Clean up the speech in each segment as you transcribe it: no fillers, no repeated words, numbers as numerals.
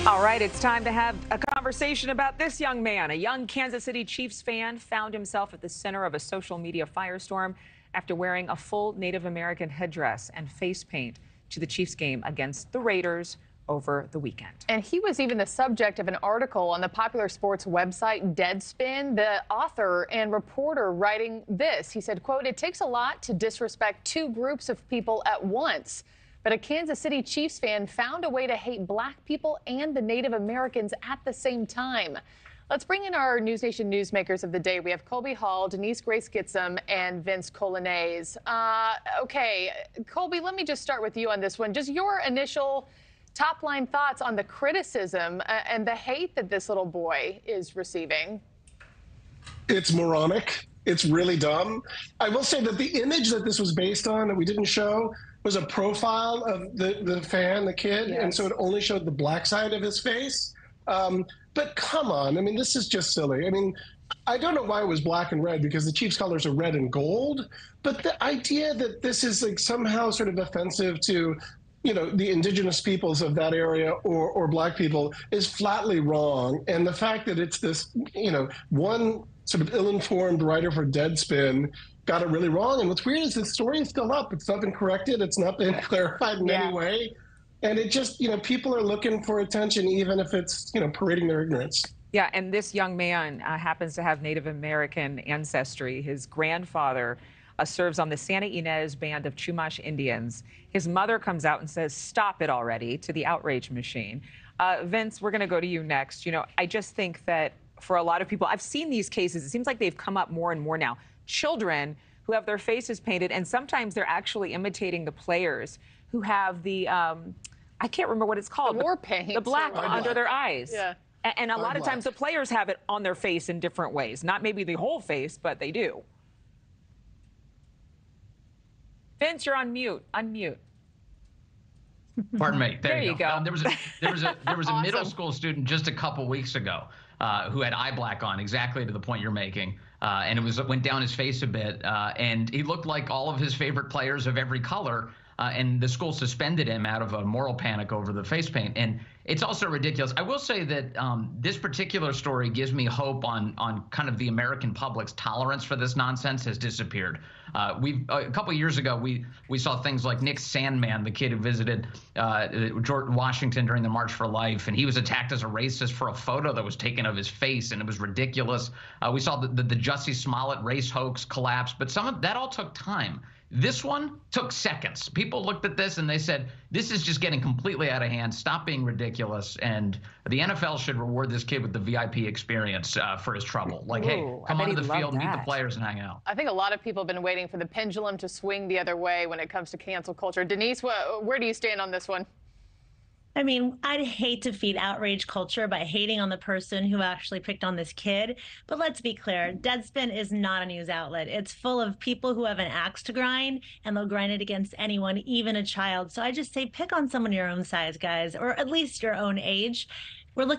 All right, it's time to have a conversation about this young man. A young Kansas City Chiefs fan found himself at the center of a social media firestorm after wearing a full Native American headdress and face paint to the Chiefs game against the Raiders over the weekend. And he was even the subject of an article on the popular sports website Deadspin. The author and reporter writing this, he said, quote, "It takes a lot to disrespect two groups of people at once. But a Kansas City Chiefs fan found a way to hate black people and the Native Americans at the same time." Let's bring in our NewsNation newsmakers of the day. We have Colby Hall, Denise Gitsham, and Vince Coglianese. Okay, Colby, let me just start with you on this one. Just your initial top-line thoughts on the criticism and the hate that this little boy is receiving. It's moronic. It's really dumb. I will say that the image that this was based on that we didn't show was a profile of the fan, the kid, Yes. And so it only showed the black side of his face. But come on, I mean, this is just silly. I mean, I don't know why it was black and red because the Chiefs colors are red and gold, but the idea that this is like somehow sort of offensive to, you know, the indigenous peoples of that area or black people is flatly wrong. And the fact that it's this, you know, one sort of ill-informed writer for Deadspin got it really wrong. And what's weird is the story is still up. It's not been corrected. It's not been clarified in any way. And it just, you know, people are looking for attention, even if it's, you know, parading their ignorance. Yeah, and this young man happens to have Native American ancestry. His grandfather serves on the Santa Ynez Band of Chumash Indians. His mother comes out and says, "Stop it already," to the outrage machine. Vince, we're going to go to you next. You know, I just think that for a lot of people, I've seen these cases. It seems like they've come up more and more now. Children who have their faces painted, and sometimes they're actually imitating the players who have the, I can't remember what it's called. The war paint. The black under their eyes. Yeah. And a lot of times the players have it on their face in different ways. Not maybe the whole face, but they do. Vince, you're on mute. Unmute. Pardon me. There you go. There was a Awesome. middle school student just a couple weeks ago who had eye black on, exactly to the point you're making, and it went down his face a bit, and he looked like all of his favorite players of every color. And the school suspended him out of a moral panic over the face paint. And it's also ridiculous. I will say that this particular story gives me hope on kind of the American public's tolerance for this nonsense has disappeared. A couple of years ago, we saw things like Nick Sandmann, the kid who visited George Washington during the March for Life, and he was attacked as a racist for a photo that was taken of his face, and it was ridiculous. We saw the Jussie Smollett race hoax collapse, but some of that all took time. This one took seconds. People looked at this and they said, this is just getting completely out of hand. Stop being ridiculous. And the NFL should reward this kid with the VIP experience for his trouble. Like, hey, come onto the field, meet the players, and hang out. I think a lot of people have been waiting for the pendulum to swing the other way when it comes to cancel culture. Denise, where do you stand on this one? I mean, I'd hate to feed outrage culture by hating on the person who actually picked on this kid. But let's be clear, Deadspin is not a news outlet. It's full of people who have an axe to grind, and they'll grind it against anyone, even a child. So I just say pick on someone your own size, guys, or at least your own age.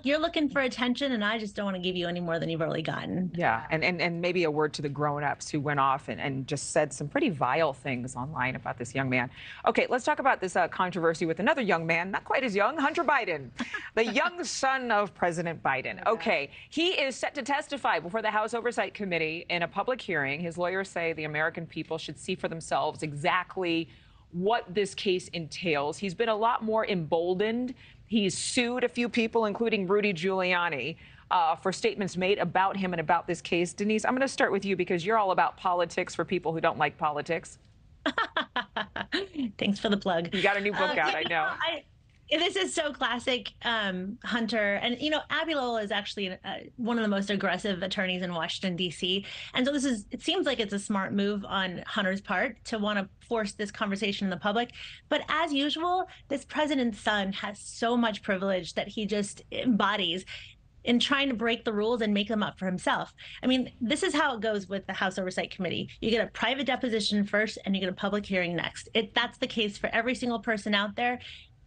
You're looking for attention, and I just don't want to give you any more than you've already gotten. Yeah, and maybe a word to the grown-ups who went off and just said some pretty vile things online about this young man. Okay, let's talk about this controversy with another young man, not quite as young, Hunter Biden, the young son of President Biden. Okay, he is set to testify before the House Oversight Committee in a public hearing. His lawyers say the American people should see for themselves exactly what this case entails. He's been a lot more emboldened. He's sued a few people, including Rudy Giuliani, for statements made about him and about this case. Denise, I'm going to start with you because you're all about politics for people who don't like politics. Thanks for the plug. You got a new book out, I know. This is so classic, Hunter. And, you know, Abby Lowell is actually one of the most aggressive attorneys in Washington, D.C. And so it seems like it's a smart move on Hunter's part to want to force this conversation in the public. But as usual, this president's son has so much privilege that he just embodies in trying to break the rules and make them up for himself. I mean, this is how it goes with the House Oversight Committee. You get a private deposition first and you get a public hearing next. That's the case for every single person out there.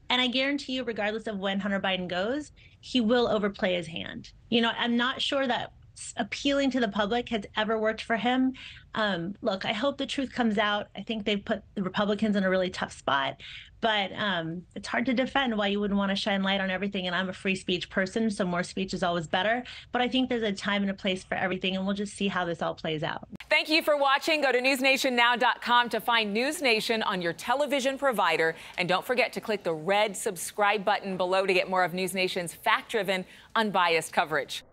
And I guarantee you, regardless of when Hunter Biden goes, he will overplay his hand. You know, I'm not sure that appealing to the public has ever worked for him. Look, I hope the truth comes out. I think they've put the Republicans in a really tough spot. But it's hard to defend why you wouldn't want to shine light on everything. And I'm a free speech person, so more speech is always better. But I think there's a time and a place for everything, and we'll just see how this all plays out. Thank you for watching. Go to newsnationnow.com to find NewsNation on your television provider. And don't forget to click the red subscribe button below to get more of NewsNation's fact-driven, unbiased coverage.